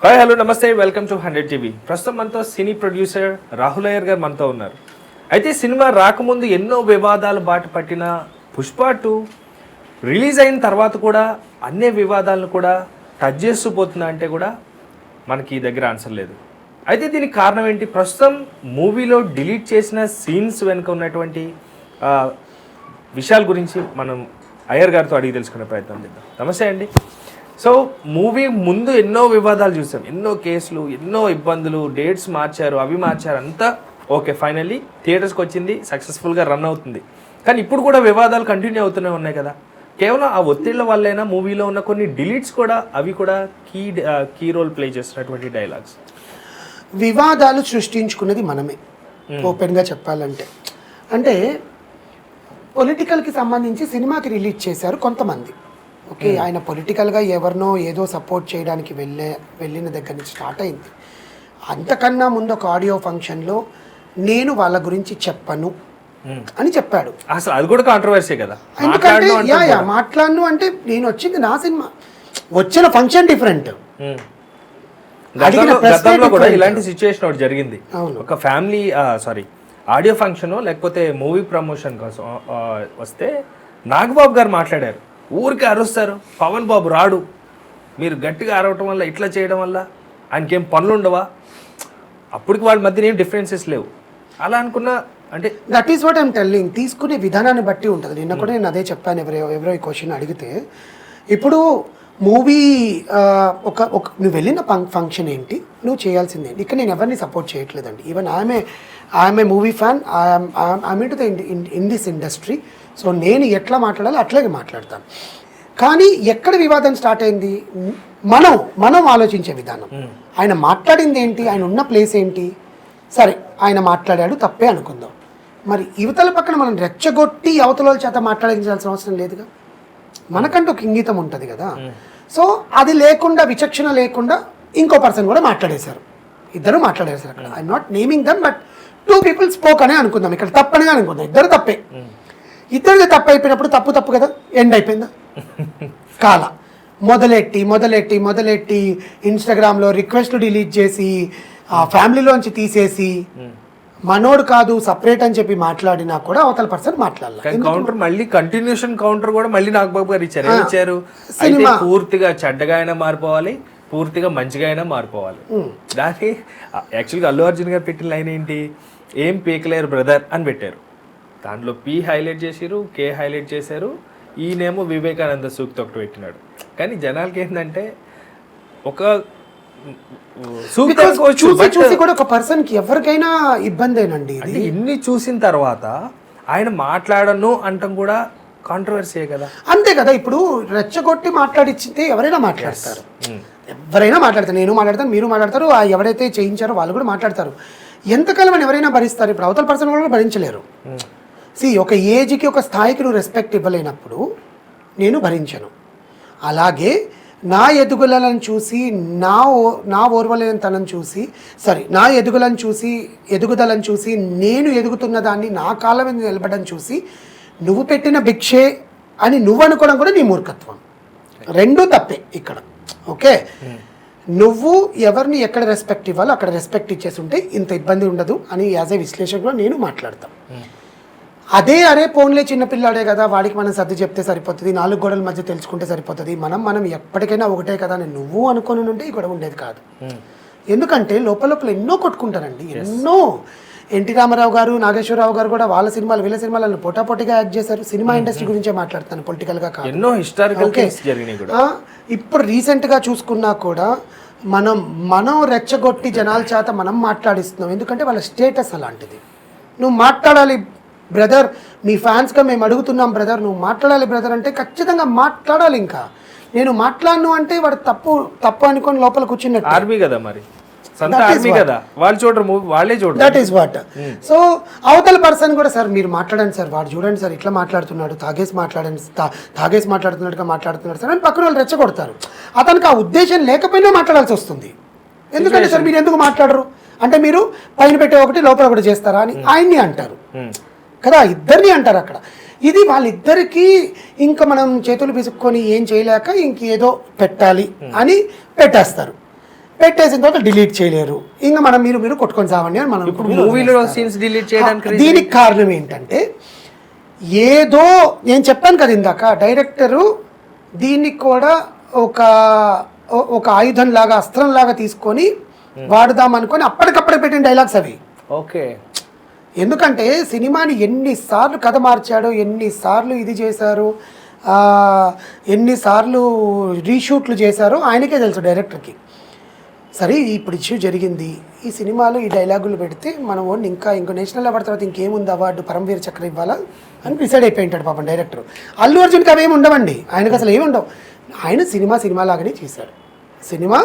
Hi hello నమస్తే welcome to 100 TV. ప్రస్తుతం మనతో సినీ ప్రొడ్యూసర్ రాహుల్ అయ్యర్ గారు మనతో ఉన్నారు. అయితే సినిమా రాకముందు ఎన్నో వివాదాలు బాట పట్టిన పుష్ప 2 రిలీజ్ అయిన తర్వాత కూడా అన్ని వివాదాలను కూడా టచ్ చేస్తూ పోతుందా అంటే కూడా మనకి ఈ దగ్గర ఆన్సర్ లేదు. అయితే దీనికి కారణం ఏంటి? ప్రస్తుతం మూవీలో డిలీట్ చేసిన సీన్స్ వెనుక ఉన్నటువంటి విషయాల గురించి మనం అయ్యర్ గారితో అడిగి తెలుసుకునే ప్రయత్నం చేద్దాం. నమస్తే అండి. సో మూవీ ముందు ఎన్నో వివాదాలు చూసాం, ఎన్నో కేసులు, ఎన్నో ఇబ్బందులు, డేట్స్ మార్చారు, అవి మార్చారు, అంతా ఓకే, ఫైనల్లీ థియేటర్స్కి వచ్చింది, సక్సెస్ఫుల్గా రన్ అవుతుంది. కానీ ఇప్పుడు కూడా వివాదాలు కంటిన్యూ అవుతూనే ఉన్నాయి కదా. కేవలం ఆ ఒత్తిళ్ల వల్లైనా మూవీలో ఉన్న కొన్ని డిలీట్స్ కూడా అవి కూడా కీ రోల్ ప్లే చేస్తున్నటువంటి డైలాగ్స్. వివాదాలు సృష్టించుకున్నది మనమే, ఓపెన్గా చెప్పాలంటే. అంటే పొలిటికల్కి సంబంధించి సినిమాకి రిలీజ్ చేశారు కొంతమంది. ఓకే, ఆయన పొలిటికల్గా ఎవరినో ఏదో సపోర్ట్ చేయడానికి వెళ్ళిన దగ్గర నుంచి స్టార్ట్ అయింది. అంతకన్నా ముందు ఒక ఆడియో ఫంక్షన్లో నేను వాళ్ళ గురించి చెప్పను అని చెప్పాడు. అసలు అది కూడా కాంట్రవర్సీ కదా. ఎందుకంటే మాట్లాడను అంటే నేను వచ్చింది నా సినిమా, వచ్చిన ఫంక్షన్ డిఫరెంట్. గతంలో కూడా ఇలాంటి సిచ్యువేషన్ ఒకటి జరిగింది. ఒక ఫ్యామిలీ ఆడియో ఫంక్షన్ లేకపోతే మూవీ ప్రమోషన్ కోసం వస్తే నాగబాబు గారు మాట్లాడారు. ఊరికి అరుస్తారు, పవన్ బాబు రాడు, మీరు గట్టిగా అరవటం వల్ల, ఇట్లా చేయడం వల్ల ఆయనకేం పనులు ఉండవా? అప్పటికి వాళ్ళ మధ్య ఏం డిఫరెన్సెస్ లేవు. అలా అనుకున్నా అంటే that is what I'm telling. తీసుకునే విధానాన్ని బట్టి ఉంటుంది. నిన్న కూడా నేను అదే చెప్పాను. ఎవరో ఈ క్వశ్చన్ అడిగితే, ఇప్పుడు మూవీ ఒక నువ్వు వెళ్ళిన ఫంక్షన్ ఏంటి, నువ్వు చేయాల్సింది ఏంటి? ఇక్కడ నేను ఎవరిని సపోర్ట్ చేయట్లేదండి. Even I'm a movie fan, I'm in to the in this industry. So నేను ఎట్లా మాట్లాడాలో అట్లాగే మాట్లాడతాను. కానీ ఎక్కడ వివాదం స్టార్ట్ అయింది? మనం ఆలోచించే విధానం. ఆయన మాట్లాడింది ఏంటి, ఆయన ఉన్న ప్లేస్ ఏంటి? సరే, ఆయన మాట్లాడాడు, తప్పే అనుకుందాం. మరి యువతల పక్కన మనం రెచ్చగొట్టి అవతల చేత మాట్లాడించాల్సిన అవసరం లేదుగా. మనకంటూ ఒక ఇంగితం ఉంటుంది కదా. సో అది లేకుండా, విచక్షణ లేకుండా ఇంకో పర్సన్ కూడా మాట్లాడేశారు. ఇద్దరు మాట్లాడేశారు అక్కడ. I'm not naming them, but 2 people spoke అనే అనుకుందాం. ఇక్కడ తప్పనిగా అనుకుందాం. ఇద్దరు తప్పే. ఇద్దరిది తప్పు అయిపోయినప్పుడు తప్పు కదా, ఎండ్ అయిపోయిందా? కాల మొదలెట్టి ఇన్స్టాగ్రామ్లో రిక్వెస్ట్లు డిలీట్ చేసి, ఆ ఫ్యామిలీలోంచి తీసేసి, మనోడు కాదు సపరేట్ అని చెప్పి మాట్లాడినా కూడా అవతల పర్సన్ మాట్లాడాలి. కౌంటర్ మళ్ళీ కంటిన్యూషన్ కౌంటర్ కూడా మళ్ళీ నాగబాబు గారు ఇచ్చారు. పూర్తిగా చెడ్డగా అయినా మారిపోవాలి, పూర్తిగా మంచిగా అయినా మారిపోవాలి. దాన్ని యాక్చువల్గా అల్లు అర్జున్ గారు పెట్టిన లైన్ ఏంటి? ఏం పీకలేరు బ్రదర్ అని పెట్టారు. దాంట్లో పి హైలైట్ చేశారు, కే హైలైట్ చేశారు, ఈయనేమో వివేకానంద సూక్తి ఒకటి పెట్టినాడు. కానీ జనాలకి ఏంటంటే ఒక చూసి కూడా ఒక పర్సన్ కి ఎవరికైనా ఇబ్బందేనండి. ఇన్ని చూసిన తర్వాత ఆయన మాట్లాడను అంటాం కూడా కాంట్రవర్సీ కదా. అంతే కదా. ఇప్పుడు రెచ్చగొట్టి మాట్లాడిచ్చితే ఎవరైనా మాట్లాడతారు. ఎవరైనా మాట్లాడతారు. నేను మాట్లాడతాను, మీరు మాట్లాడతారు, ఎవరైతే చేయించారో వాళ్ళు కూడా మాట్లాడతారు. ఎంతకాలం అని ఎవరైనా భరిస్తారు. ఇప్పుడు అవతల పర్సన్ కూడా భరించలేరు. ఒక ఏజ్కి, ఒక స్థాయికి నువ్వు రెస్పెక్ట్ ఇవ్వలేనప్పుడు నేను భరించను. అలాగే నా ఎదుగుదలను చూసి, నా ఓర్వలేనితనం చూసి, నా ఎదుగుదలను చూసి నేను ఎదుగుతున్న దాన్ని, నా కాళ్ళ మీద నిలబడడం చూసి నువ్వు పెట్టిన భిక్షే అని నువ్వు అనుకోవడం కూడా నీ మూర్ఖత్వం. రెండూ తప్పే ఇక్కడ. ఓకే, నువ్వు ఎవరిని ఎక్కడ రెస్పెక్ట్ ఇవ్వాలో అక్కడ రెస్పెక్ట్ ఇచ్చేసి ఉంటే ఇంత ఇబ్బంది ఉండదు అని యాజ్ ఏ విశ్లేషకులో నేను మాట్లాడతాను. అరే ఫోన్లే చిన్నపిల్లాడే కదా, వాడికి మనం సర్ది చెప్తే సరిపోతుంది, 4 గోడల మధ్య తెలుసుకుంటే సరిపోతుంది, మనం ఎప్పటికైనా ఒకటే కదా అని నువ్వు అనుకుని ఉంటే ఈ గొడవ ఉండేది కాదు. ఎందుకంటే లోపల ఎన్నో కొట్టుకుంటారండి. ఎన్నో ఎన్టీ రామారావు గారు, నాగేశ్వరరావు గారు కూడా వాళ్ళ సినిమాలు వీళ్ళ సినిమాలను పోటాపోటీగా యాక్ట్ చేశారు. సినిమా ఇండస్ట్రీ గురించే మాట్లాడుతాను, పొలిటికల్గా కాదు. ఎన్నో హిస్టారికల్ కేసెస్ జరిగినాయి కూడా. ఇప్పుడు రీసెంట్గా చూసుకున్నా కూడా మనం రెచ్చగొట్టి జనాల చేత మనం మాట్లాడిస్తున్నాం. ఎందుకంటే వాళ్ళ స్టేటస్ అలాంటిది. నువ్వు మాట్లాడాలి బ్రదర్, మీ ఫ్యాన్స్గా మేము అడుగుతున్నాం బ్రదర్, నువ్వు మాట్లాడాలి బ్రదర్ అంటే ఖచ్చితంగా మాట్లాడాలి. ఇంకా నేను మాట్లాడను అంటే వాడు తప్పు అనుకొని లోపల కూర్చున్నట్టు. ఆర్మీ కదా మరి, వాళ్ళు చూడరు, వాళ్ళే చూడరు. That is what. సో అవతల పర్సన్ కూడా, సార్ మీరు మాట్లాడండి సార్, వాడు చూడండి సార్ ఇట్లా మాట్లాడుతున్నాడు, తాగేసి మాట్లాడుతున్నట్టుగా మాట్లాడుతున్నాడు సార్ అని పక్కన వాళ్ళు రెచ్చగొడతారు. అతనికి ఆ ఉద్దేశం లేకపోయినా మాట్లాడాల్సి వస్తుంది. ఎందుకంటే సార్ మీరు ఎందుకు మాట్లాడరు అంటే, మీరు పైన పెట్టే ఒకటి లోపల ఒకటి చేస్తారా అని ఆయన్ని అంటారు కదా, ఇద్దరిని అంటారు అక్కడ. ఇది వాళ్ళిద్దరికీ ఇంకా మనం చేతులు పిసుక్కొని ఏం చేయలేక ఇంకేదో పెట్టాలి అని పెట్టేస్తారు. పెట్టేసిన తర్వాత డిలీట్ చేయలేరు, ఇంకా మనం మీరు కొట్టుకొని సావండి అని మనం ఇప్పుడు మూవీలో సీన్స్ డిలీట్ చేయడానికి దీనికి కారణం ఏంటంటే ఏదో నేను చెప్పాను కదా ఇందాక, డైరెక్టరు దీన్ని కూడా ఒక ఆయుధం లాగా అస్త్రం లాగా తీసుకొని వాడుదాం అనుకొని అప్పటికప్పుడు పెట్టిన డైలాగ్స్ అవి. ఓకే, ఎందుకంటే సినిమాని ఎన్నిసార్లు కథ మార్చాడో, ఎన్నిసార్లు ఇది చేశారు, ఎన్నిసార్లు రీషూట్లు చేశారో ఆయనకే తెలుసు డైరెక్టర్కి. సరే ఇప్పుడు ఇష్యూ జరిగింది, ఈ సినిమాలో ఈ డైలాగులు పెడితే మనం ఇంకో నేషనల్ అవార్డు తర్వాత ఇంకేముంది అవార్డు పరమవీర చక్ర ఇవ్వాలా అని డిసైడ్ అయిపోయింటాడు పాపం డైరెక్టర్. అల్లు అర్జున్కి అవేమి ఉండవండి, ఆయనకు అసలు ఏమి ఉండవు. ఆయన సినిమా లాగానే చేశాడు. సినిమా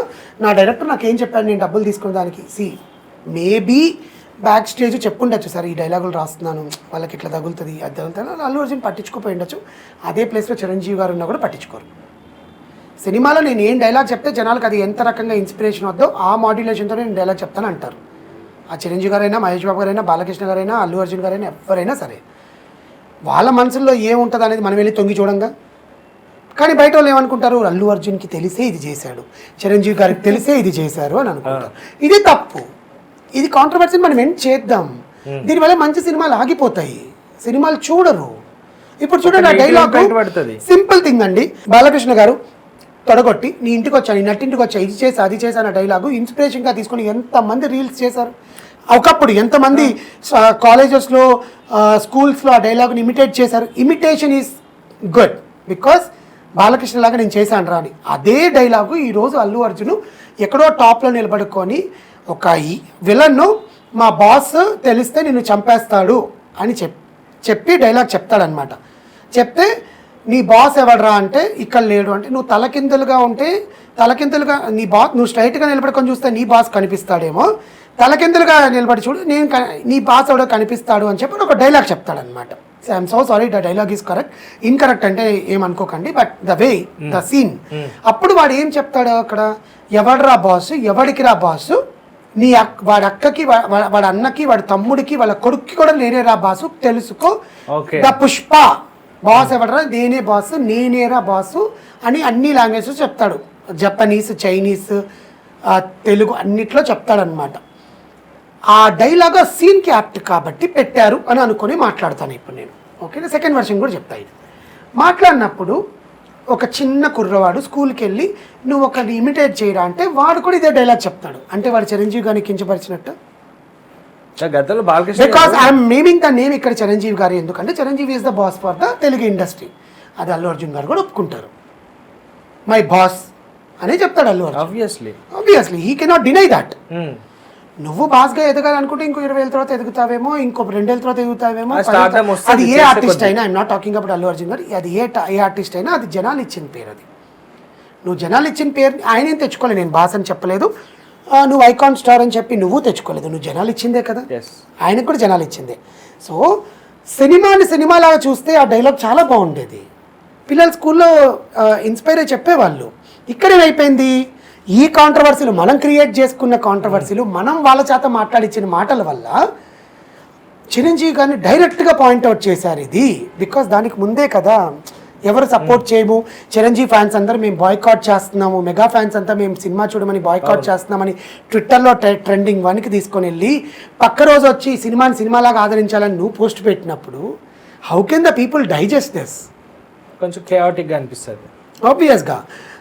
నా డైరెక్టర్ నాకేం చెప్పాడు, నేను డబ్బులు తీసుకున్న దానికి మేబీ బ్యాక్ స్టేజ్ చెప్పుండొచ్చు, సార్ ఈ డైలాగులు రాస్తున్నాను వాళ్ళకి ఇట్లా తగులుతుంది అది తగులుతుంది, అల్లు అర్జున్ పట్టించుకోపోయి ఉండొచ్చు. అదే ప్లేస్లో చిరంజీవి గారు ఉన్నా కూడా పట్టించుకోరు. సినిమాలో నేను ఏం డైలాగ్ చెప్తే జనాలకు అది ఎంత రకంగా ఇన్స్పిరేషన్ వద్దో ఆ మాడ్యులేషన్తో నేను డైలాగ్ చెప్తాను అంటారు. ఆ చిరంజీవి గారైనా, మహేష్ బాబు గారైనా, బాలకృష్ణ గారైనా, అల్లు అర్జున్ గారైనా, ఎవరైనా సరే వాళ్ళ మనసుల్లో ఏముంటుంది అనేది మనం వెళ్ళి తొంగి చూడంగా. కానీ బయట వాళ్ళు ఏమనుకుంటారు, అల్లు అర్జున్కి తెలిసే ఇది చేశాడు, చిరంజీవి గారికి తెలిసే ఇది చేశారు అని అనుకుంటారు. ఇది తప్పు. ఇది కాంట్రవర్సీని మనం ఏం చేద్దాం, దీనివల్ల మంచి సినిమాలు ఆగిపోతాయి, సినిమాలు చూడరు. ఇప్పుడు చూడండి ఆ డైలాగ్ సింపుల్ థింగ్ అండి, బాలకృష్ణ గారు తొడగొట్టి నీ ఇంటికి వచ్చా, నీ నట్టింటికి వచ్చా, ఇది చేసా అది చేసా అన్న డైలాగు ఇన్స్పిరేషన్గా తీసుకుని ఎంతమంది రీల్స్ చేశారు. ఒకప్పుడు ఎంతమంది కాలేజెస్లో స్కూల్స్లో ఆ డైలాగుని ఇమిటేట్ చేశారు. Imitation is good because Balakrishna లాగా నేను చేశాను రా అని. అదే డైలాగు ఈరోజు అల్లు అర్జున్ ఎక్కడో టాప్లో నిలబడుకొని ఒక విలన్ను మా బాస్ తెలిస్తే నిన్ను చంపేస్తాడు అని చెప్పి డైలాగ్ చెప్తాడనమాట. చెప్తే నీ బాస్ ఎవడరా అంటే ఇక్కడ లేడు అంటే, నువ్వు తలకిందులుగా ఉంటే తలకిందులుగా నీ బాస్, నువ్వు స్ట్రైట్గా నిలబడుకొని చూస్తే నీ బాస్ కనిపిస్తాడేమో, తలకిందులుగా నిలబడి చూడు నీ బాస్ ఎవడో కనిపిస్తాడు అని చెప్పి ఒక డైలాగ్ చెప్తాడనమాట. I'm so sorry, the dialogue is correct, incorrect అంటే ఏమనుకోకండి, but the way the scene. అప్పుడు వాడు ఏం చెప్తాడు అక్కడ, ఎవడరా బాస్, ఎవడికి రా బాసు, వాడి అక్కకి, వాడి అన్నకి, వాడి తమ్ముడికి, వాళ్ళ కొడుక్కి కూడా నేనేరా బాసు తెలుసుకో, ద పుష్ప బాస్ ఎవడరా, నేనే బాసు, నేనేరా బాసు అని అన్ని లాంగ్వేజెస్ చెప్తాడు. జపనీస్, చైనీస్, తెలుగు అన్నిట్లో చెప్తాడనమాట. ఆ డైలాగ్ సీన్కి యాప్ట్ కాబట్టి పెట్టారు అని అనుకుని మాట్లాడతాను ఇప్పుడు నేను. ఓకే, సెకండ్ వర్షన్ కూడా చెప్తా. ఇది మాట్లాడినప్పుడు ఒక చిన్న కుర్రవాడు స్కూల్కి వెళ్ళి నువ్వు ఒకరిని ఇమిటేట్ చేయరా అంటే వాడు కూడా ఇదే డైలాగ్ చెప్తాడు. అంటే వాడు చిరంజీవి గారిని కించపరిచినట్టు. Because I'm naming the name ఇక్కడ చిరంజీవి గారు, ఎందుకంటే Chiranjeevi is the boss for the Telugu industry. అది అల్లు అర్జున్ గారు కూడా ఒప్పుకుంటారు. మై బాస్ అనే చెప్తాడు Allu Arjun. Obviously he cannot deny that. నువ్వు బాస్గా ఎదగాలనుకుంటే ఇంకో 20 ఏళ్ళ తర్వాత ఎదుగుతావేమో, ఇంకో 2 ఏళ్ళ తర్వాత ఎదుగుతావేమో. అది ఏ ఆర్టిస్ట్ అయినా, I'm not talking about Allu Arjun గారు, అది ఏ ఆర్టిస్ట్ అయినా అది జనాలు ఇచ్చిన పేరు. అది నువ్వు జనాలు ఇచ్చిన పేరు ఆయన ఏం తెచ్చుకోలేదు. నేను బాస్ అని చెప్పలేదు, నువ్వు ఐకాన్ స్టార్ అని చెప్పి నువ్వు తెచ్చుకోలేదు, నువ్వు జనాలు ఇచ్చిందే కదా, ఆయనకు కూడా జనాలు ఇచ్చిందే. సో సినిమాని సినిమాలాగా చూస్తే ఆ డైలాగ్ చాలా బాగుండేది, పిల్లలు స్కూల్లో ఇన్స్పైర్ అయ్యి చెప్పేవాళ్ళు. ఇక్కడ ఏమైపోయింది, ఈ కాంట్రవర్సీలు మనం క్రియేట్ చేసుకున్న కాంట్రవర్సీలు, మనం వాళ్ళ చేత మాట్లాడించిన మాటల వల్ల చిరంజీవి గారిని డైరెక్ట్గా పాయింట్అవుట్ చేశారు. ఇది బికాస్ దానికి ముందే కదా ఎవరు సపోర్ట్ చేయము, చిరంజీవి ఫ్యాన్స్ అందరూ మేము బాయ్కాట్ చేస్తున్నాము, మెగా ఫ్యాన్స్ అంతా మేము సినిమా చూడమని బాయ్కాట్ చేస్తున్నామని ట్విట్టర్లో ట్రెండింగ్ వన్కి తీసుకొని వెళ్ళి పక్క రోజు వచ్చి సినిమాని సినిమాలాగా ఆదరించాలని నువ్వు పోస్ట్ పెట్టినప్పుడు how can the people digest this? కొంచెం కేయాటిక్గా అనిపిస్తుంది ఆబ్వియస్గా.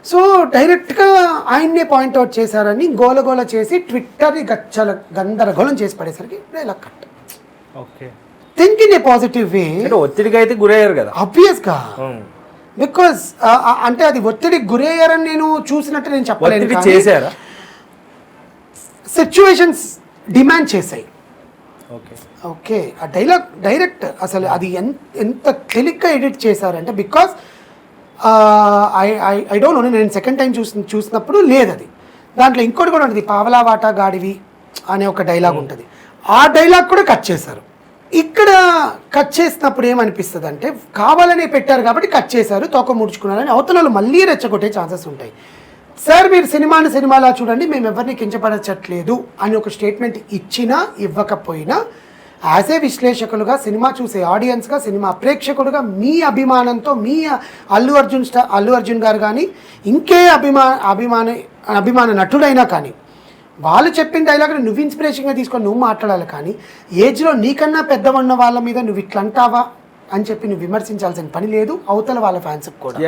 సో డైరెక్ట్గా ఆయన్నే పాయింట్అవుట్ చేశారని గోలగోల చేసి ట్విట్టర్ని గందరగోళం చేసి పడేసరికి dialogue cut. Okay, think in a positive way. ఒత్తిడికి అయితే గురయ్యారు కదా ఆబ్వియస్గా, బికాస్ అంటే అది ఒత్తిడికి గురయ్యారని నేను చూసినట్టు నేను చెప్పలేదు. చేశారా, సిచ్యువేషన్స్ డిమాండ్ చేశాయి. ఓకే, ఆ డైలాగ్ డైరెక్ట్ అసలు అది ఎంత తేలిగ్గా ఎడిట్ చేశారంటే, బికాస్ ఐ డోంట్ నో, నేను సెకండ్ టైం చూసినప్పుడు లేదు అది. దాంట్లో ఇంకోటి కూడా ఉంటుంది, పావలా వాటా గాడివి అనే ఒక డైలాగ్ ఉంటుంది, ఆ డైలాగ్ కూడా కట్ చేశారు. ఇక్కడ కట్ చేసినప్పుడు ఏమనిపిస్తుంది అంటే కావాలనే పెట్టారు కాబట్టి కట్ చేశారు, తోక ముడుచుకున్నారని అవతలలో మళ్ళీ రెచ్చగొట్టే ఛాన్సెస్ ఉంటాయి. సార్ మీరు సినిమాని సినిమాలా చూడండి, మేము ఎవరిని కించపరచట్లేదు అని ఒక స్టేట్మెంట్ ఇచ్చినా ఇవ్వకపోయినా యాజ్ ఏ విశ్లేషకులుగా, సినిమా చూసే ఆడియన్స్గా, సినిమా ప్రేక్షకుడుగా మీ అభిమానంతో మీ అల్లు అర్జున్ గారు కానీ ఇంకే అభిమాన నటుడైనా కానీ వాళ్ళు చెప్పిన డైలాగ్ నువ్వు ఇన్స్పిరేషన్గా తీసుకొని నువ్వు మాట్లాడాలి, కానీ ఏజ్లో నీకన్నా పెద్ద ఉన్న వాళ్ళ మీద నువ్వు ఇట్లా అంటావా అని చెప్పి నువ్వు విమర్శించాల్సిన పని లేదు అవతల వాళ్ళ ఫ్యాన్స్కి కూడా.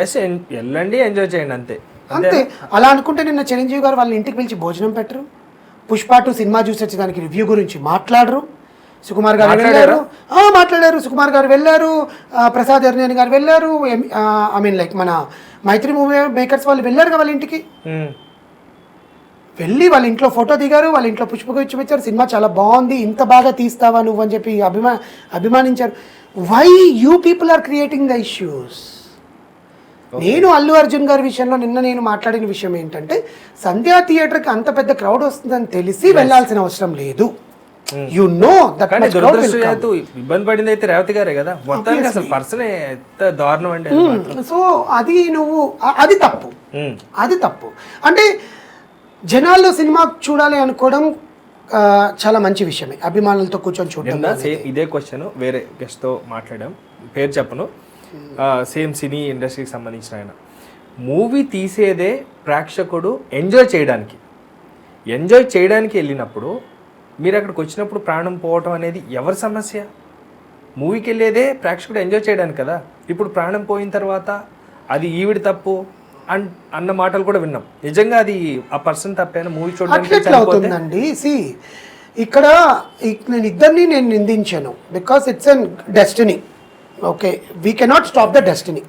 వెళ్ళండి, ఎంజాయ్ చేయండి అంతే. అంతే. అలా అనుకుంటే నిన్న చిరంజీవి గారు వాళ్ళ ఇంటికి పిలిచి భోజనం పెట్టరు, పుష్ప 2 సినిమా చూసి వచ్చి దానికి రివ్యూ గురించి మాట్లాడరు. సుకుమార్ గారు వెళ్ళారు, మాట్లాడారు. సుకుమార్ గారు వెళ్ళారు, ప్రసాద్ ఎర్నేని గారు వెళ్ళారు, ఐ మీన్ లైక్ మన మైత్రి మూవీ మేకర్స్ వాళ్ళు వెళ్ళారు వాళ్ళ ఇంటికి. వెళ్ళి వాళ్ళ ఇంట్లో ఫోటో దిగారు, వాళ్ళ ఇంట్లో పుష్పకు ఇచ్చిపెచ్చారు. సినిమా చాలా బాగుంది, ఇంత బాగా తీస్తావా నువ్వు అని చెప్పి అభిమానించారు. Why you people are creating the issues? నేను అల్లు అర్జున్ గారి విషయంలో నిన్న నేను మాట్లాడిన విషయం ఏంటంటే, సంధ్యా థియేటర్కి అంత పెద్ద క్రౌడ్ వస్తుందని తెలిసి వెళ్ళాల్సిన అవసరం లేదు. యు నో దట్ ఇబ్బంది పడింది అయితే రేవతి గారే కదా, మొత్తానికి అసలు పర్సన్ ఎంత దారుణం అంటే. సో అది నువ్వు అది తప్పు, అది తప్పు. అంటే జనాల్లో సినిమా చూడాలి అనుకోవడం చాలా మంచి విషయమే, అభిమానులతో కూర్చొని చూడడం. ఇదే క్వశ్చన్ వేరే గెస్ట్తో మాట్లాడాం, పేరు చెప్పను, సేమ్ సినీ ఇండస్ట్రీకి సంబంధించిన ఆయన. మూవీ తీసేదే ప్రేక్షకుడు ఎంజాయ్ చేయడానికి వెళ్ళినప్పుడు మీరు అక్కడికి వచ్చినప్పుడు ప్రాణం పోవటం అనేది ఎవరి సమస్య? మూవీకి వెళ్ళేదే ప్రేక్షకుడు ఎంజాయ్ చేయడానికి కదా. ఇప్పుడు ప్రాణం పోయిన తర్వాత అది ఈవిడ తప్పు అన్న మాటలు కూడా విన్నాం. నిజంగా అది ఆ పర్సన్ తప్పేనా? మూవీ చూడడానికి అవుతుందండి. ఇక్కడ నేను ఇద్దరిని నిందించాను, because it's an destiny. Okay, we cannot stop the destiny.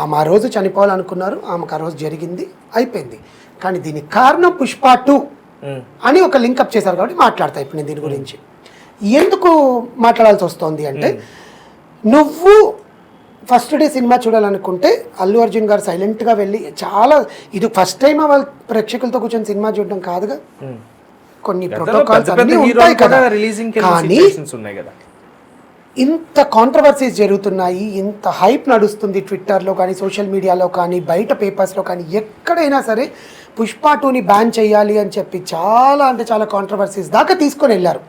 ఆమె ఆ రోజు చనిపోవాలనుకున్నారు, ఆమెకు ఆ రోజు జరిగింది, అయిపోయింది. కానీ దీనికి కారణం పుష్ప 2 అని ఒక లింకప్ చేశారు కాబట్టి మాట్లాడతా ఇప్పుడు నేను దీని గురించి. ఎందుకు మాట్లాడాల్సి వస్తుంది అంటే, నువ్వు ఫస్ట్ డే సినిమా చూడాలనుకుంటే అల్లు అర్జున్ గారు సైలెంట్గా వెళ్ళి చాలా, ఇది ఫస్ట్ టైం వాళ్ళ ప్రేక్షకులతో కూర్చొని సినిమా చూడడం కాదుగా, కొన్ని ప్రోటోకాల్స్ అన్నీ ఉంటాయి కదా. కానీ ఇంత కాంట్రవర్సీస్ జరుగుతున్నాయి, ఇంత హైప్ నడుస్తుంది ట్విట్టర్లో కానీ, సోషల్ మీడియాలో కానీ, బయట పేపర్స్లో కానీ, ఎక్కడైనా సరే పుష్ప 2ని బ్యాన్ చేయాలి అని చెప్పి చాలా అంటే చాలా కాంట్రవర్సీస్ దాకా తీసుకొని వెళ్ళారు.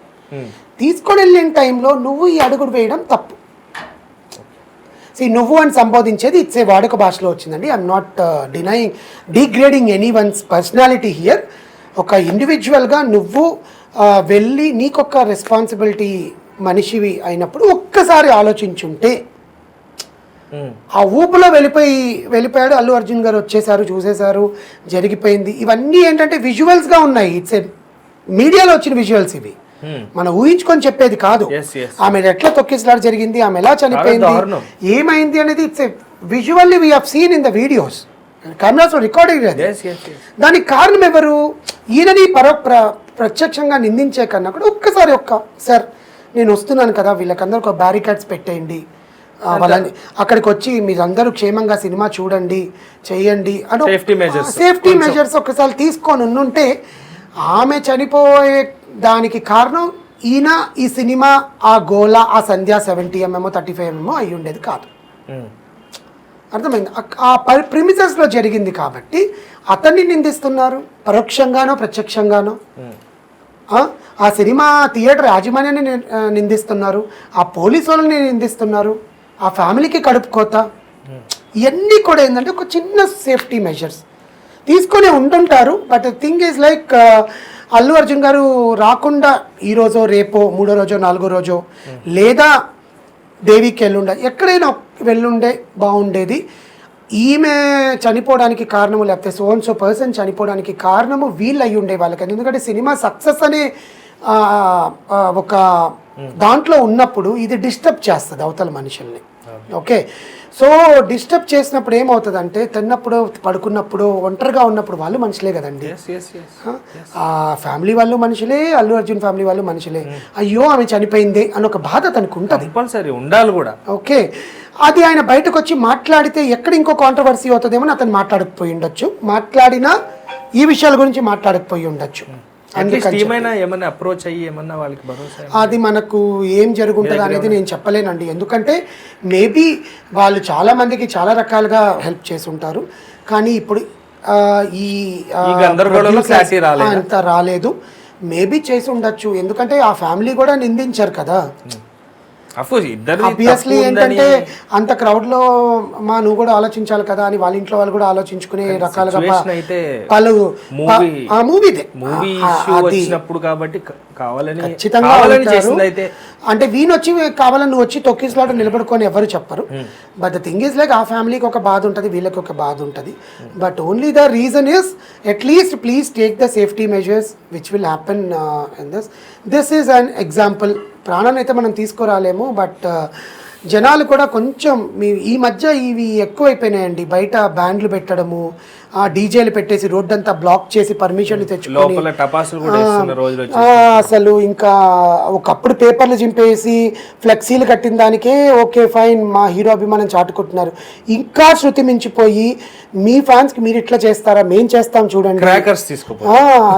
తీసుకొని వెళ్ళిన టైంలో నువ్వు ఈ అడుగుడు వేయడం తప్పు. నువ్వు అని సంబోధించేది ఇట్స్ ఏ వాడుక భాషలో వచ్చిందండి. I'm not degrading any once personality here. ఒక ఇండివిజువల్గా నువ్వు వెళ్ళి నీకొక రెస్పాన్సిబిలిటీ మనిషివి అయినప్పుడు ఒక్కసారి ఆలోచించుంటే, ఆ ఊపులో వెళ్ళిపోయాడు అల్లు అర్జున్ గారు, వచ్చేసారు, చూసేశారు, జరిగిపోయింది. ఇవన్నీ ఏంటంటే విజువల్స్గా ఉన్నాయి, ఇట్స్ ఏ మీడియాలో వచ్చిన విజువల్స్ ఇవి, మనం ఊహించుకొని చెప్పేది కాదు. ఆమె ఎట్లా తొక్కిసలాట జరిగింది, ఆమె ఎలా చనిపోయింది, ఏమైంది అనేది it's a visually we have seen in the videos, కెమెరాస్లో రికార్డింగ్. దానికి కారణం ఎవరు? ఈయనని ప్రత్యక్షంగా నిందించే కన్నా కూడా ఒక్కసారి సార్ నేను వస్తున్నాను కదా, వీళ్ళకందరూ ఒక బ్యారికేడ్స్ పెట్టేయండి, వాళ్ళని అక్కడికి వచ్చి మీరందరూ క్షేమంగా సినిమా చూడండి, చేయండి అని సేఫ్టీ మెజర్స్ ఒక్కసారి తీసుకొని ఉంటే, ఆమె చనిపోయే దానికి కారణం ఈయన ఈ సినిమా ఆ గోల ఆ సంధ్య 70mm 35mm అయి ఉండేది కాదు. అర్థమైంది? ఆ ప్రిమిసెస్లో జరిగింది కాబట్టి అతన్ని నిందిస్తున్నారు, పరోక్షంగానో ప్రత్యక్షంగానో. ఆ సినిమా థియేటర్ యాజమాన్యాన్ని నిందిస్తున్నారు, ఆ పోలీసు వాళ్ళని నిందిస్తున్నారు, ఆ ఫ్యామిలీకి కడుపు కోత. ఇవన్నీ కూడా ఏంటంటే ఒక చిన్న సేఫ్టీ మెజర్స్ తీసుకొని ఉంటుంటారు. But thing is like Allu Arjun గారు రాకుండా ఈరోజో రేపో 3వ రోజో 4వ రోజో లేదా దేవికి వెళ్ళుండే, ఎక్కడైనా వెళ్ళుండే బాగుండేది. ఈమె చనిపోవడానికి కారణము లేకపోతే సో పర్సన్ చనిపోవడానికి కారణము వీళ్ళు అయ్యి ఉండే వాళ్ళకి. ఎందుకంటే సినిమా సక్సెస్ అనే ఒక దాంట్లో ఉన్నప్పుడు ఇది డిస్టర్బ్ చేస్తుంది అవతల మనుషుల్ని. ఓకే, సో డిస్టర్బ్ చేసినప్పుడు ఏమవుతుందంటే, తిన్నప్పుడు పడుకున్నప్పుడు ఒంటరిగా ఉన్నప్పుడు వాళ్ళు మనుషులే కదండి. ఆ ఫ్యామిలీ వాళ్ళు మనుషులే, అల్లు అర్జున్ ఫ్యామిలీ వాళ్ళు మనుషులే. అయ్యో ఆమె చనిపోయింది అని ఒక బాధ తనకు ఉంటుంది, ఉండాలి కూడా. ఓకే, అది ఆయన బయటకు వచ్చి మాట్లాడితే ఎక్కడ ఇంకో కాంట్రవర్సీ అవుతుందేమో అతను మాట్లాడకపోయి ఉండొచ్చు, మాట్లాడినా ఈ విషయాల గురించి మాట్లాడకపోయి ఉండొచ్చు. అది మనకు ఏం జరుగుతుంది అనేది నేను చెప్పలేనండి. ఎందుకంటే మేబీ వాళ్ళు చాలా మందికి చాలా రకాలుగా హెల్ప్ చేసి ఉంటారు, కానీ ఇప్పుడు అంత రాలేదు. మేబీ చేసి ఉండొచ్చు, ఎందుకంటే ఆ ఫ్యామిలీ కూడా నిందించారు కదా. అఫ్కోర్స్ ఇద్దరు ఆబ్వియస్లీ ఏంటంటే అంత క్రౌడ్ లో నువ్వు కూడా ఆలోచించాలి కదా అని వాళ్ళ ఇంట్లో వాళ్ళు కూడా ఆలోచించుకునే రకాలుగా అయితే పలు మూవీ ఇష్యూ వచ్చినప్పుడు కాబట్టి కావాలని ఖచ్చితంగా చేసింది అయితే అంటే వీణొచ్చి కావాలని నువ్వు వచ్చి తొక్కిసలాట నిలబడుకొని ఎవరు చెప్పరు. But the thing is like ఆ ఫ్యామిలీకి ఒక బాధ ఉంటుంది, వీళ్ళకి ఒక బాధ ఉంటుంది. But only the reason is at least please take the safety measures which will happen in this is an example. ప్రాణాన్ని అయితే మనం తీసుకురాలేము, బట్ జనాలు కూడా కొంచెం ఈ మధ్య ఇవి ఎక్కువైపోయినాయండి. బయట బ్యాండ్లు పెట్టడము, డీజేలు పెట్టేసి రోడ్ అంతా బ్లాక్ చేసి పర్మిషన్లు తెచ్చుకొని అసలు ఇంకా ఒకప్పుడు పేపర్లు చింపేసి ఫ్లెక్సీలు కట్టిన దానికే ఓకే ఫైన్ మా హీరో అభిమానం చాటుకుంటున్నారు. ఇంకా శృతి మించిపోయి మీ ఫ్యాన్స్కి మీరు ఇట్లా చేస్తారా, మేం చేస్తాం చూడండి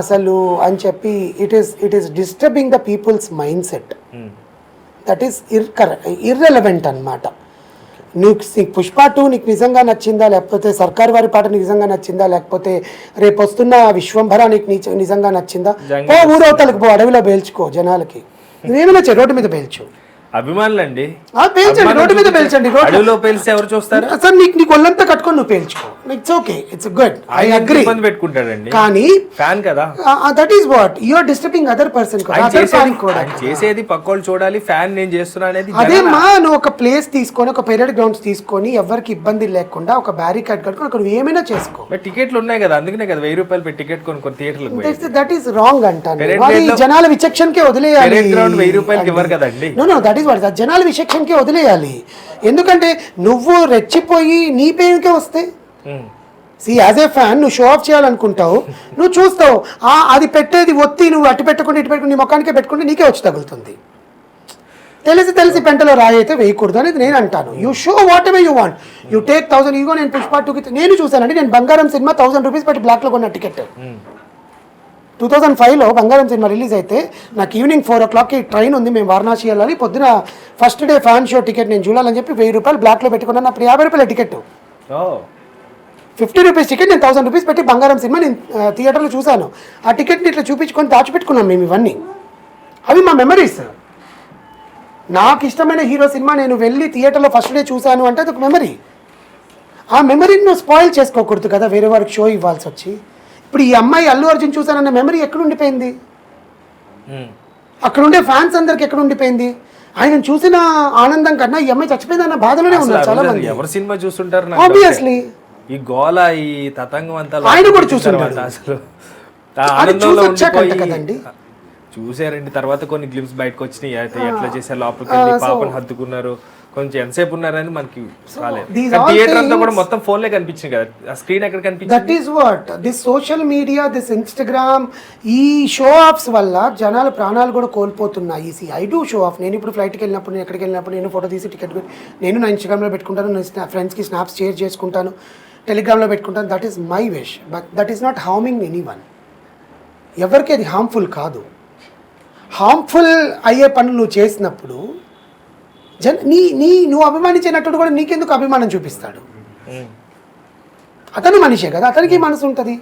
అసలు అని చెప్పి it is disturbing the peoples mind set. That is irrelevant అనమాట. నీకు పుష్ప 2 నీకు నిజంగా నచ్చిందా, లేకపోతే సర్కార్ వారి పాట నీకు నిజంగా నచ్చిందా, లేకపోతే రేపు వస్తున్న విశ్వంభర నీకు నిజంగా నచ్చిందా, ఊరవతలకు పో, అడవిలో పేల్చుకో, జనాలకి నువ్వేమి నచ్చే రోడ్డు మీద పేల్చు. అభిమానులండి పేల్చండి, రోడ్డు మీద పేల్చండి. అడవిలో పేల్చి ఎవరు చూస్తారు సార్? నీకు ఒళ్ళంతా కట్టుకొని నువ్వు పేల్చుకో, it's okay, it's good, I agree. పెట్టుకుంటాడండి కానీ ఫ్యాన్ కదా, that is what you are disturbing other person. చేసేది పక్కోళ్ళు చూడాలి, ఫ్యాన్ నేను చేస్తున్నా అనేది అదేమ్మా. నువ్వు ఒక ప్లేస్ తీసుకొని, ఒక పెరేడ్ గ్రౌండ్స్ తీసుకొని, ఎవరికి ఇబ్బంది లేకుండా ఒక బ్యారికేడ్ కట్టుకొని అక్కడ నువ్వు ఏమైనా చేసుకో. టికెట్లు ఉన్నాయి కదా, అందుకనే కదా 1000 రూపాయలు పెట్టి టికెట్ కొనుక్కొని థియేటర్లకు. దట్ ఈస్ రాంగ్ అంటాను. జనాల విచక్షణకే వదిలేయాలి. 1000 రూపాయలకి ఇవ్వరు కదండి. జనాల విచక్షణకే వదిలేయాలి. ఎందుకంటే నువ్వు రెచ్చిపోయి నీ పేరుకే వస్తే యాజ్ ఏ ఫ్యాన్ నువ్వు షో ఆఫ్ చేయాలనుకుంటావు, నువ్వు చూస్తావు అది పెట్టేది ఒత్తి నువ్వు అటు పెట్టుకుంటే ఇటు పెట్టుకుని నీ మొక్కానికే పెట్టుకుంటే నీకే వచ్చి తగులుతుంది. తెలిసి పెంటలో రాయి అయితే వేయకూడదు అనేది నేను అంటాను. You show what ever you want, you take 1000. ఇదిగో నేను పుష్ప 2కి నేను చూసానండి, నేను బంగారం సినిమా 1000 రూపీస్ పెట్టి బ్లాక్లో కొన్న టికెట్. 2005లో బంగారం సినిమా రిలీజ్ అయితే నాకు ఈవినింగ్ 4 o'clockకి ట్రైన్ ఉంది, మేము వారణాసి వెళ్ళాలి. పొద్దున first day fan show ticket నేను చూడాలని చెప్పి 1000 రూపాయలు బ్లాక్లో పెట్టుకున్నాను. అప్పుడు 50 రూపాయల టికెట్, 50 రూపీస్ టికెట్. నేను 1000 రూపీస్ పెట్టి బంగారం సినిమా నేను థియేటర్లో చూశాను. ఆ టికెట్ని ఇట్లా చూపించుకొని దాచిపెట్టుకున్నాం మేము. ఇవన్నీ అవి మా మెమరీస్. నాకు ఇష్టమైన హీరో సినిమా నేను వెళ్ళి థియేటర్లో ఫస్ట్ డే చూశాను అంటే అది ఒక మెమరీ. ఆ మెమరీని నువ్వు స్పాయిల్ చేసుకోకూడదు కదా వేరే వారికి షో ఇవ్వాల్సి వచ్చి. ఇప్పుడు ఈ అమ్మాయి అల్లు అర్జున్ చూసానన్న మెమరీ ఎక్కడ ఉండిపోయింది? అక్కడ ఉండే ఫ్యాన్స్ అందరికి ఎక్కడ ఉండిపోయింది? ఆయన చూసిన ఆనందం కన్నా ఈ అమ్మాయి చచ్చిపోయిందన్న బాధలోనే ఉన్నారు చాలా మంది. ఎవరు సినిమా చూస్తుంటారు ఆబ్వియస్లీ. ఈ గోల ఈ తతంగం అంతా ఆయన కూడా చూస్తుంటారు అసలు. కదండి చూసారండి. తర్వాత కొన్ని గ్లిమ్స్ బయటకు వచ్చినాయి, అయితే ఎట్లా చేశారు, లోపలికి వెళ్ళి పాపను హత్తుకున్నారు, కొంచెం ఎంతసేపు ఉన్నారని మనకి రాలేదు. థియేటర్ అంతా కూడా మొత్తం ఫోన్లే కనిపించింది కదా, ఆ స్క్రీన్ ఎక్కడ కనిపించింది. That is what this social media, this Instagram, ఈ షో ఆఫ్స్ వల్ల జనాల ప్రాణాలు కూడా కోల్పోతున్నాయి. I do show off. నేను ఇప్పుడు ఫ్లైట్కి వెళ్ళినప్పుడు, నేను ఎక్కడికి వెళ్ళినప్పుడు నేను ఫోటో తీసి టికెట్ నేను నా ఇన్స్టాగ్రామ్లో పెట్టుకుంటాను, నేను ఫ్రెండ్స్కి స్నాప్స్ షేర్ చేసుకుంటాను, టెలిగ్రామ్లో పెట్టుకుంటాను. That is my wish, but that is not harming any one. ఎవరికి అది హార్మ్ఫుల్ కాదు. హార్మ్ఫుల్ అయ్యే పనులు నువ్వు చేసినప్పుడు నువ్వు అభిమానించినట్టు కూడా నీకెందుకు అభిమానం చూపిస్తాడు? అతను మనిషే కదా, అతనికి మనసు ఉంటుంది.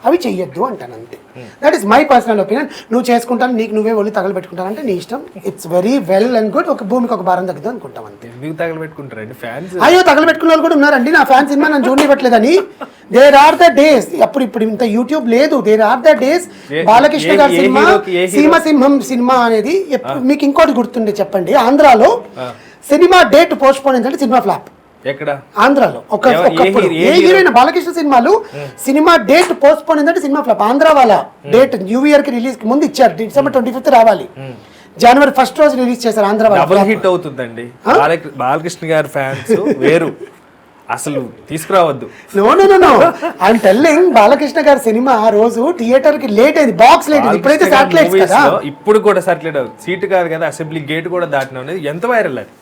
అవి చెయ్యొద్దు అంటాను అంతే. That is my personal opinion. నువ్వు చేసుకుంటాను, నీకు నువ్వే ఒళ్ళు తగలబెట్టుకుంటానంటే నీ ఇష్టం. It's very well and good. ఒక భూమికి ఒక భారం తగ్గుతుంది అనుకుంటాం అంతే. అయ్యో తగలబెట్టుకున్న వాళ్ళు కూడా ఉన్నారండి. నా ఫ్యాన్స్ సినిమా నన్ను చూడనివ్వట్లేదని. దేర్ ఆర్ ద డేస్, ఇప్పుడు ఇంత యూట్యూబ్ లేదు, there are the days. Balakrishna గారి సినిమా సీమసింహం సినిమా అనేది మీకు ఇంకోటి గుర్తుండే చెప్పండి, ఆంధ్రాలో సినిమా డేట్ పోస్ట్ పోన్ అయిందంటే సినిమా ఫ్లాప్. ఎక్కడ? ఆంధ్రాలో. ఒకప్పుడు ఏ హీరోయిన్ బాలకృష్ణ సినిమాలు సినిమా డేట్ పోస్ట్ పోన్ అయిందంటే సినిమా ఫ్లాప్. ఆంధ్ర వాళ్ళ డేట్ న్యూ ఇయర్ కి రిలీజ్ కి ముందు ఇచ్చారు, December 25th రావాలి, January 1st రోజు రిలీజ్ చేశారు. ఆంధ్ర వాళ్ళు డబుల్ హిట్ అవుతుందండి. బాలకృష్ణ గారి ఫ్యాన్స్ వేరు, అసలు తీసుకురావద్దు. నో ఐఎమ్ టెల్లింగ్, బాలకృష్ణ గారి సినిమా ఆ రోజు థియేటర్ కి లేట్ అయింది, బాక్స్ లేట్ అయింది. ఇప్పుడైతే సాటిలైట్ కదా, ఇప్పుడు కూడా సాటిలైట్ సీట్ కాదు కదా, అసెంబ్లీ గేట్ కూడా దాటిన అనేది ఎంత వైరల్ అది.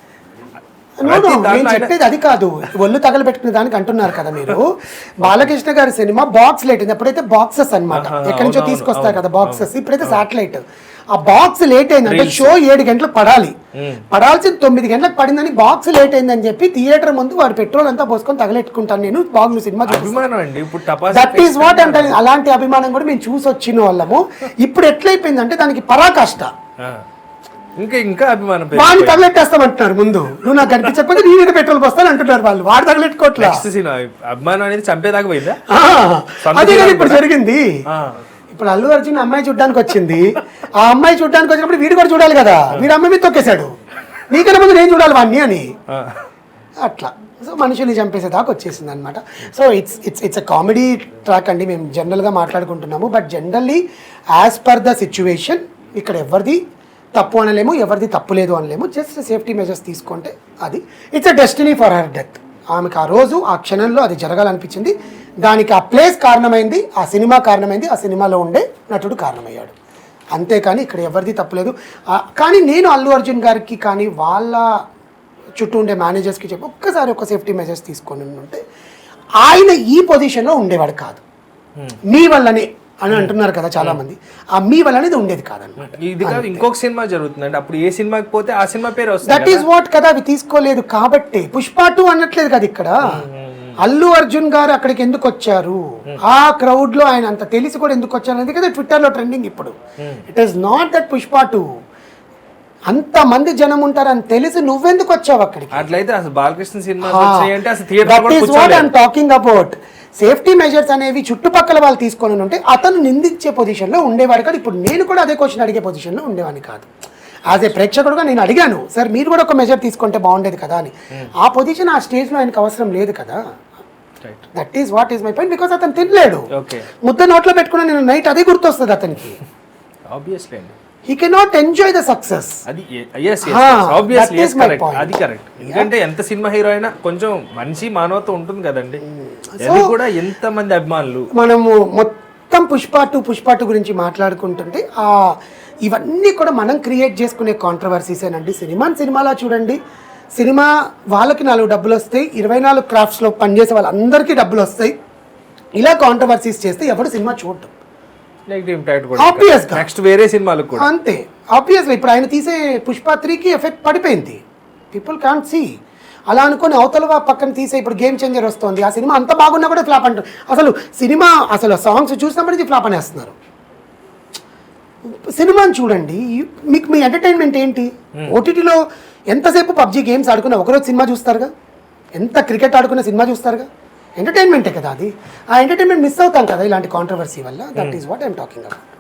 నేను చెప్పేది అది కాదు, ఒళ్ళు తగలబెట్టుకునే దానికి అంటున్నారు కదా మీరు. బాలకృష్ణ గారి సినిమా బాక్స్ లేట్ అయింది. ఎప్పుడైతే బాక్సెస్ అన్నమాట ఎక్కడి నుంచో తీసుకొస్తారు కదా బాక్సెస్, ఇప్పుడైతే సాటిలైట్. ఆ బాక్స్ లేట్ అయిందంటే షో 7 గంటలకు పడాలి, పడాల్సింది 9 గంటలకు పడిందని బాక్స్ లేట్ అయిందని చెప్పి థియేటర్ ముందు వాడు పెట్రోల్ అంతా పోసుకొని తగలెట్టుకుంటాను నేను బాగుంది సినిమా. దట్ ఈస్ వాట్ అంటే అలాంటి అభిమానం కూడా మేము చూసి వచ్చిన వాళ్ళము. ఇప్పుడు ఎట్లయిపోయిందంటే దానికి పరాకాష్ట. ఇంకా అభిమానం వాడిని తగలెట్టేస్తామంటున్నారు ముందు, నువ్వు నాకు కనిపించకపోతే నీ మీద పెట్రోల్ పోస్తాను అంటున్నారు వాళ్ళు. వాడు తగలెట్టుకోవట్లా, అభిమానం అనేది చంపేదాకా పోయిందా? అదే కదా ఇప్పుడు జరిగింది. ఇప్పుడు అల్లు అర్జున్ అమ్మాయి చూడడానికి వచ్చింది, ఆ అమ్మాయి చూడడానికి వచ్చినప్పుడు వీడు కూడా చూడాలి కదా, వీడు అమ్మాయి మీద తొక్కేశాడు, నీకన్నా ముందు నేను చూడాలి వాడిని అని. అట్లా సో మనుషుల్ని చంపేసేదాకా వచ్చేసింది అనమాట. So it's a comedy track అండి, మేము జనరల్గా మాట్లాడుకుంటున్నాము. But generally as per the situation ఇక్కడ ఎవరిది తప్పు అనలేము, ఎవరిది తప్పు లేదు అనలేము. జస్ట్ సేఫ్టీ మెజర్స్ తీసుకుంటే అది it's a destiny for her death. ఆమెకు ఆ రోజు ఆ క్షణంలో అది జరగాలనిపించింది, దానికి ఆ ప్లేస్ కారణమైంది, ఆ సినిమా కారణమైంది, ఆ సినిమాలో ఉండే నటుడు కారణమయ్యాడు. అంతేకాని ఇక్కడ ఎవరిది తప్పులేదు. కానీ నేను అల్లు అర్జున్ గారికి కానీ వాళ్ళ చుట్టూ ఉండే మేనేజర్స్కి చెప్పి ఒక్కసారి ఒక సేఫ్టీ మెజర్స్ తీసుకొని ఉంటే ఆయన ఈ పొజిషన్లో ఉండేవాడు కాదు. మీ వల్లనే అని అంటున్నారు కదా చాలా మంది, ఆ మీ వల్లనేది ఉండేది కాదన్నమాట. ఇది కాదు ఇంకొక సినిమా జరుగుతుందండి, అప్పుడు ఏ సినిమాకి పోతే ఆ సినిమా పేరు వస్తుంది. దట్ ఈస్ వాట్ కదా, అవి తీసుకోలేదు కాబట్టి పుష్ప 2 అనట్లేదు కదా ఇక్కడ. అల్లు అర్జున్ గారు అక్కడికి ఎందుకు వచ్చారు, ఆ క్రౌడ్ లో ఆయన అంత తెలిసి కూడా ఎందుకు వచ్చారు అనేది కదా ట్విట్టర్ లో ట్రెండింగ్ ఇప్పుడు. It is not that Pushpa 2 అంత మంది జనం ఉంటారని తెలిసి నువ్వెందుకు వచ్చావు అక్కడికి. అట్లయితే అసలు Balakrishna cinema talking about safety measures అనేవి చుట్టుపక్కల వాళ్ళు తీసుకొని ఉంటే అతను నిందించే పొజిషన్లో ఉండేవాడు కాదు. ఇప్పుడు నేను కూడా అదే క్వశ్చన్ అడిగే పొజిషన్లో ఉండేవాడిని కాదు. యాజ్ ఏ ప్రేక్షకుడుగా నేను అడిగాను, సార్ మీరు కూడా ఒక మెజర్ తీసుకుంటే బాగుండేది కదా అని. ఆ పొజిషన్ ఆ స్టేజ్లో ఆయనకు అవసరం లేదు కదా. That is what is my point. Because అతను తినలేడు, ముద్ద నోట్లో పెట్టుకున్నా నేను నైట్ అదే గుర్తొస్తుంది అతనికి. He cannot enjoy the success. అది obviously yes correct, అది కరెక్ట్. ఎందుకంటే ఎంత సినిమా హీరో అయినా కొంచెం మనిషి మానవత్వం ఉంటుంది కదండి. అది కూడా ఎంత మంది అభిమానులు. మనము మొత్తం పుష్ప 2 గురించి మాట్లాడుకుంటుంటే ఇవన్నీ కూడా మనం క్రియేట్ చేసుకునే కాంట్రవర్సీసేనండి. సినిమాలో చూడండి, సినిమా వాళ్ళకి 4 డబ్బులు వస్తాయి, 24 క్రాఫ్ట్స్లో పనిచేసే వాళ్ళందరికీ డబ్బులు వస్తాయి. ఇలా కాంట్రవర్సీస్ చేస్తే ఎవరు సినిమా చూడటం నెక్స్ట్ వేరే సినిమాలకు కూడా అంతే. ఆబ్వియస్లీ ఇప్పుడు ఆయన తీసే పుష్ప 3కి ఎఫెక్ట్ పడిపోయింది, పీపుల్ కాంట్ సీ. అలా అనుకుని అవతల పక్కన తీసే ఇప్పుడు గేమ్ చేంజర్ వస్తుంది, ఆ సినిమా అంత బాగున్నా కూడా ఫ్లాప్ అంటారు. అసలు సాంగ్స్ చూసినప్పటికీ ఫ్లాప్ అనేస్తున్నారు. సినిమాని చూడండి, మీకు మీ ఎంటర్టైన్మెంట్ ఏంటి? ఓటీటీలో ఎంతసేపు పబ్జీ గేమ్స్ ఆడుకున్నా ఒకరోజు సినిమా చూస్తారుగా, ఎంత క్రికెట్ ఆడుకున్న సినిమా చూస్తారుగా, ఎంటర్టైన్మెంటే కదా అది. ఆ ఎంటర్టైన్మెంట్ మిస్ అవుతాం కదా ఇలాంటి కాంట్రవర్సీ వల్ల. That is what I'm talking about.